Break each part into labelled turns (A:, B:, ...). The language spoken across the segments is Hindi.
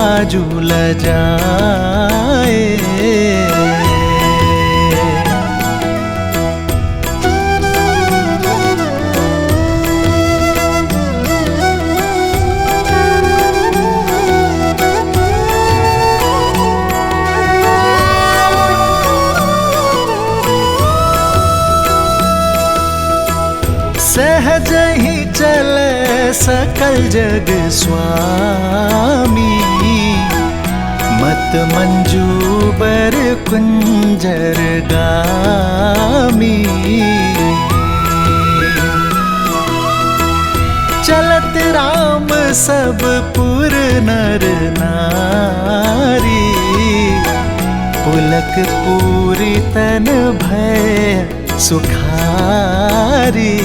A: झूल जाए। सहज ही चले सकल जग स्वामी, मत मंजूबर कुंजर गामी। चलत राम सब पुर नर नारी, पुलक पूरी तन भय सुखारी।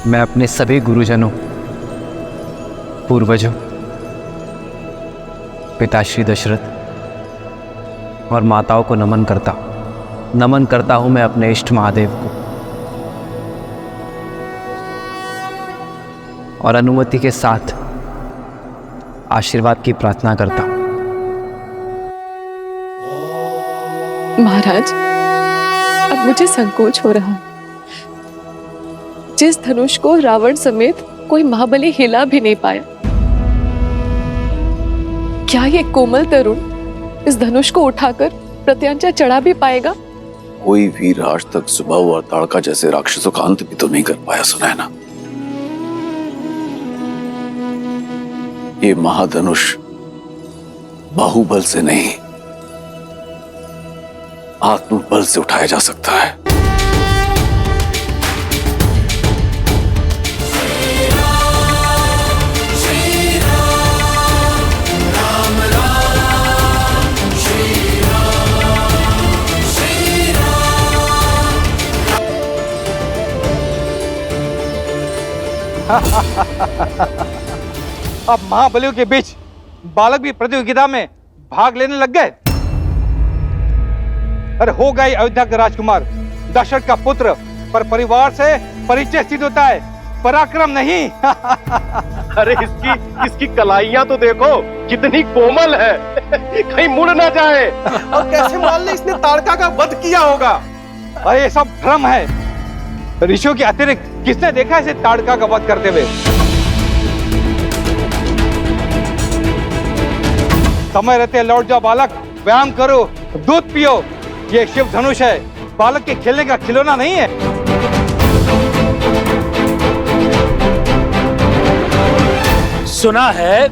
B: मैं अपने सभी गुरुजनों, पूर्वजों, पिताश्री दशरथ और माताओं को नमन करता हूं मैं अपने इष्ट महादेव को, और अनुमति के साथ आशीर्वाद की प्रार्थना करता हूं।
C: महाराज, अब मुझे संकोच हो रहा है। जिस धनुष को रावण समेत कोई महाबली हिला भी नहीं पाया, क्या ये कोमल तरुण इस धनुष को उठाकर प्रत्यांचा चढ़ा भी पाएगा?
D: कोई वीर आज तक सुबह और ताड़का जैसे राक्षसों का अंत भी तो नहीं कर पाया, सुना है ना? ये महाधनुष बाहुबल से नहीं, आत्मबल से उठाया जा सकता है।
E: अब महाबलियों के बीच बालक भी प्रतियोगिता में भाग लेने लग गए। अरे हो गई अयोध्या का राजकुमार, दशरथ का पुत्र, पर परिवार से परिचय सिद्ध होता है, पराक्रम नहीं।
F: अरे इसकी कलाइयां तो देखो कितनी कोमल है, कहीं मुड़ ना जाए। और कैसे मान ले इसने ताड़का का वध किया होगा?
E: अरे ये सब भ्रम है, ऋषियों के अतिरिक्त किसने देखा इसे ताड़का का वध करते हुए? समय रहते लौट जाओ बालक, व्यायाम करो, दूध पियो। ये शिव धनुष है, बालक के खेलने का खिलौना नहीं है।
G: सुना है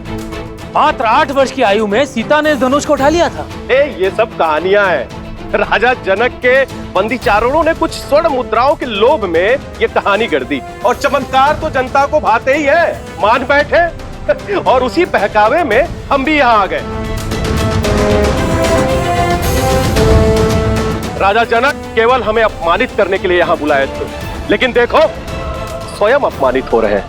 G: मात्र 8 वर्ष की आयु में सीता ने इस धनुष को उठा लिया था।
F: ये सब कहानियां हैं। राजा जनक के बंदी चारणों ने कुछ स्वर्ण मुद्राओं के लोभ में ये कहानी गढ़ दी, और चमत्कार तो जनता को भाते ही है, मान बैठे। और उसी बहकावे में हम भी यहाँ आ गए। राजा जनक केवल हमें अपमानित करने के लिए यहाँ बुलाए थे, लेकिन देखो स्वयं अपमानित हो रहे हैं।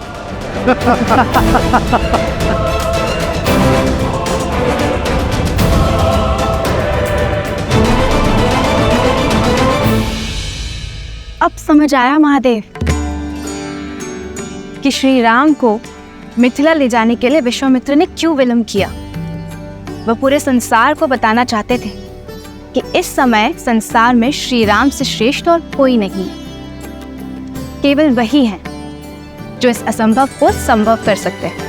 H: अब समझ आया महादेव कि श्री राम को मिथिला ले जाने के लिए विश्वामित्र ने क्यों विलंब किया। वह पूरे संसार को बताना चाहते थे कि इस समय संसार में श्री राम से श्रेष्ठ और कोई नहीं, केवल वही है जो इस असंभव को संभव कर सकते हैं।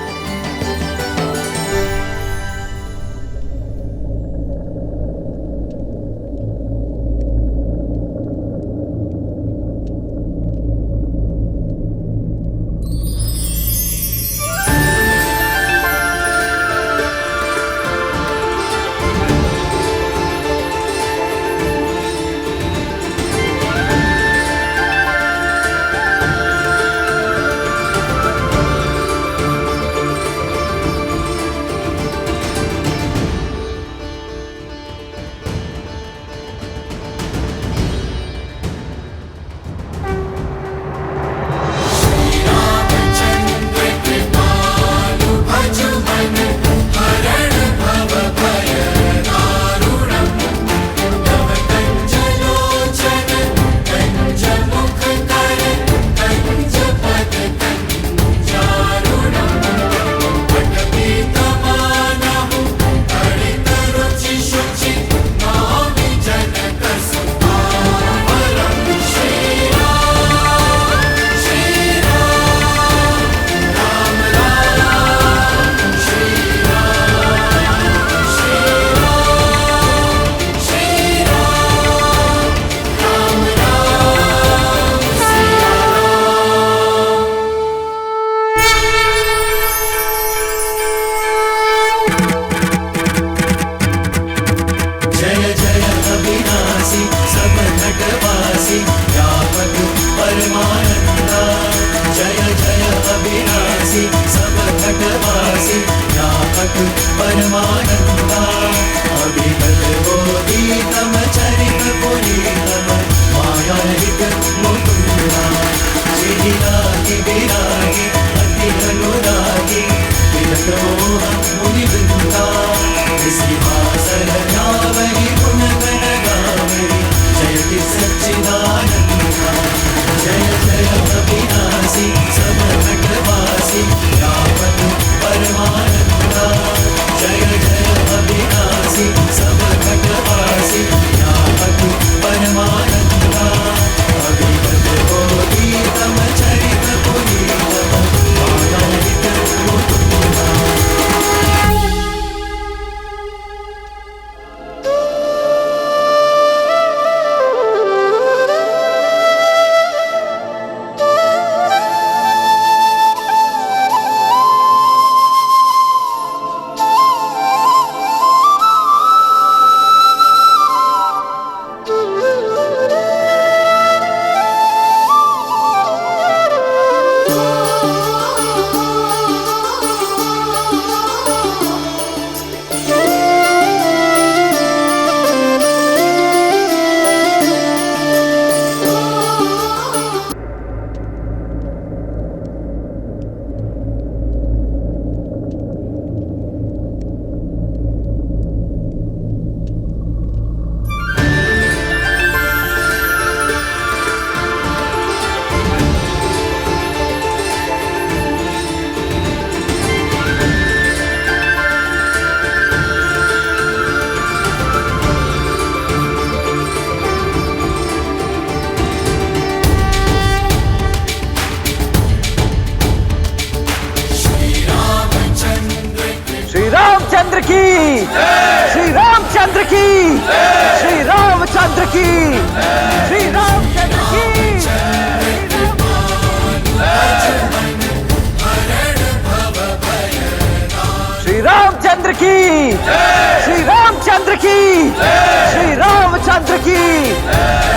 I: श्री रामचंद्र की,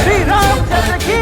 I: श्री रामचंद्र की।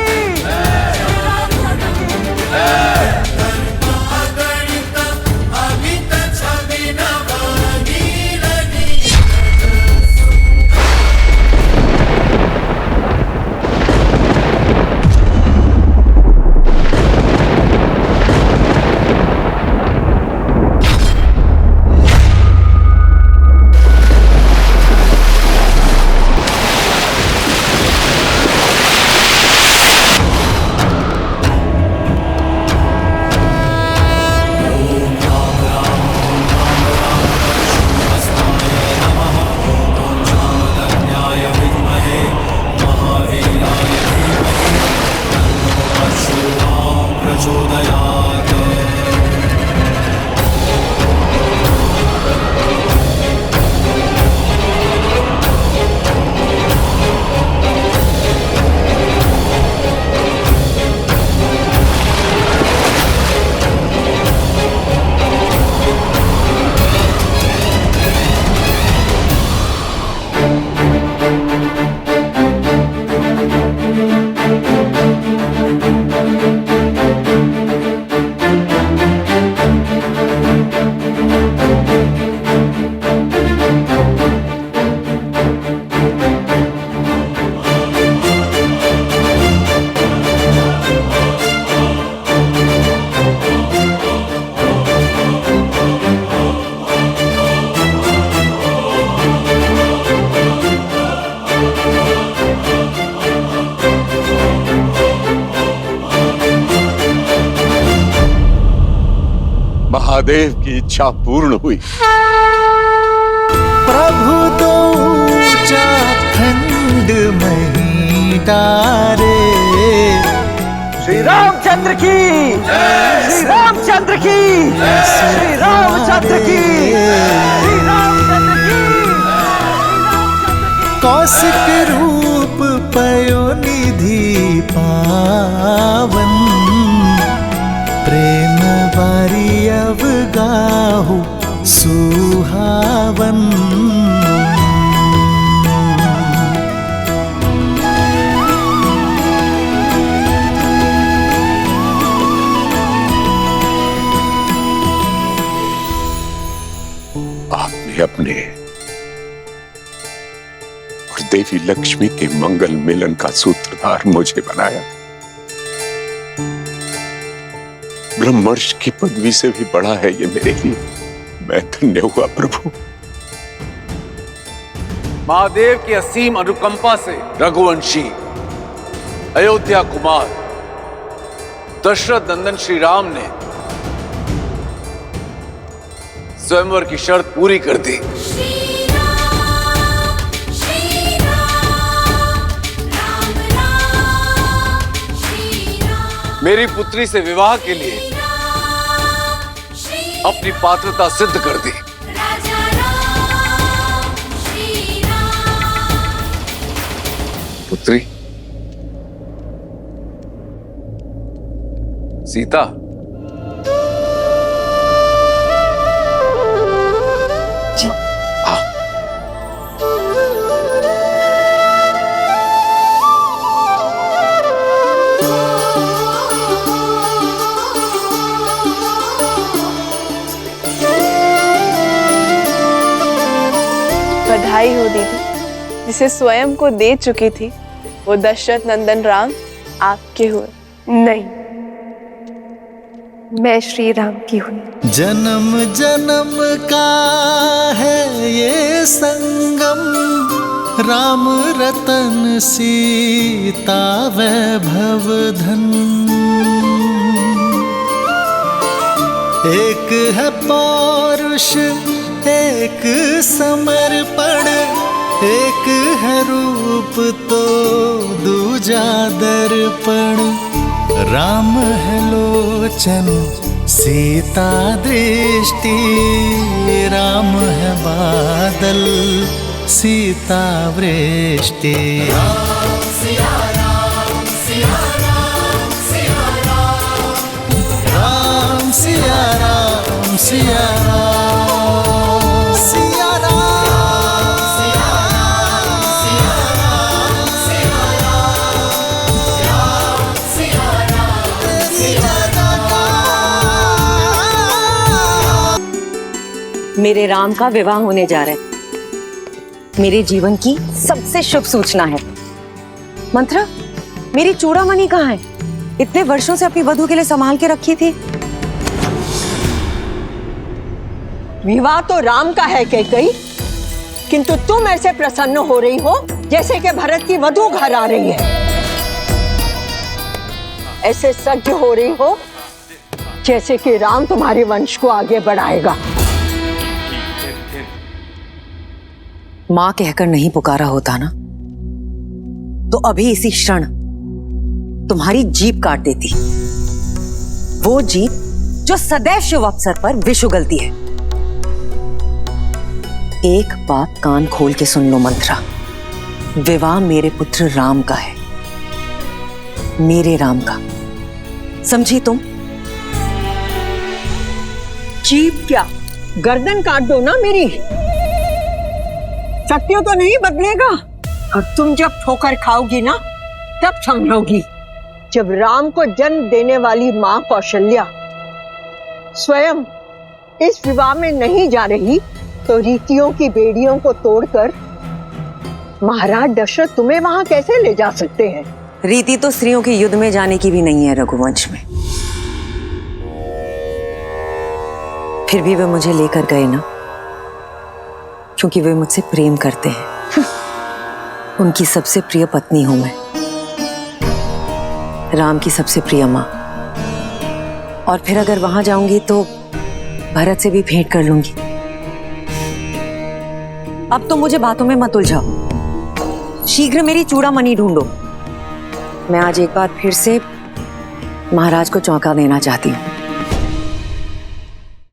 D: महादेव की इच्छा पूर्ण हुई।
A: प्रभु तो ऊंचा खंड मही डारे।
I: श्री रामचंद्र की, श्री रामचंद्र की, श्री रामचंद्र की, श्री रामचंद्र की।
A: कौशिक रूप पयो निधि पावन। प्रेम बारी अवगाहु सुहावन।
D: आपने अपने और देवी लक्ष्मी के मंगल मिलन का सूत्रधार मुझे बनाया। ब्रह्मर्षि की पदवी से भी बड़ा है ये मेरे लिए। मैं धन्य हुआ प्रभु।
J: महादेव की असीम अनुकंपा से रघुवंशी अयोध्या कुमार दशरथ नंदन श्री राम ने स्वयंवर की शर्त पूरी कर दी। मेरी पुत्री से विवाह के लिए अपनी पात्रता सिद्ध कर दी। पुत्री सीता,
K: बधाई हो दीदी, जिसे स्वयं को दे चुकी थी वो दशरथ नंदन राम आपके हुए।
L: नहीं, मैं श्री राम की हुई।
A: जन्म जन्म का है ये संगम। राम रतन सीता वैभव धन। एक है पौरुष एक समर्पण। एक है रूप तो दूजा दर्पण। राम है लोचन सीता दृष्टि। राम है बादल सीता वृष्टि। राम सिया राम सिया राम सिया राम। राम सिया राम सिया राम। सिया राम सिया राम
M: मेरे राम का विवाह होने जा रहा है। मेरे जीवन की सबसे शुभ सूचना है। मंत्रा, मेरी चूड़ामणि कहाँ है? इतने वर्षों से अपनी वधू के लिए संभाल के रखी थी।
N: विवाह तो राम का है कैकेयी, किंतु तुम ऐसे प्रसन्न हो रही हो जैसे कि भरत की वधू घर आ रही है। ऐसे सज्ज हो रही हो जैसे कि राम तुम्हारे वंश को आगे बढ़ाएगा।
M: मां कहकर नहीं पुकारा होता ना, तो अभी इसी क्षण तुम्हारी जीभ काट देती। वो जीभ जो सदैव शुभ अवसर पर विष उगलती है। एक बात कान खोल के सुन लो मंत्रा, विवाह मेरे पुत्र राम का है, मेरे राम का, समझी तुम?
N: जीभ क्या, गर्दन काट दो ना मेरी। सत्य तो नहीं बदलेगा, और तुम जब ठोकर खाओगी ना तब समझोगी। जब राम को जन्म देने वाली मां कौशल्या स्वयं इस विवाह में नहीं जा रही, तो रीतियों की बेड़ियों को तोड़कर महाराज दशरथ तुम्हें वहां कैसे ले जा सकते हैं?
M: रीति तो स्त्रियों के युद्ध में जाने की भी नहीं है रघुवंश में। फिर भी वे मुझे लेकर गए ना, क्योंकि वे मुझसे प्रेम करते हैं। उनकी सबसे प्रिय पत्नी हूं मैं, राम की सबसे प्रिय मां। और फिर अगर वहां जाऊंगी तो भरत से भी भेंट कर लूंगी। अब तो मुझे बातों में मत उलझाओ, शीघ्र मेरी चूड़ामणि ढूंढो। मैं आज एक बार फिर से महाराज को चौंका देना चाहती हूँ।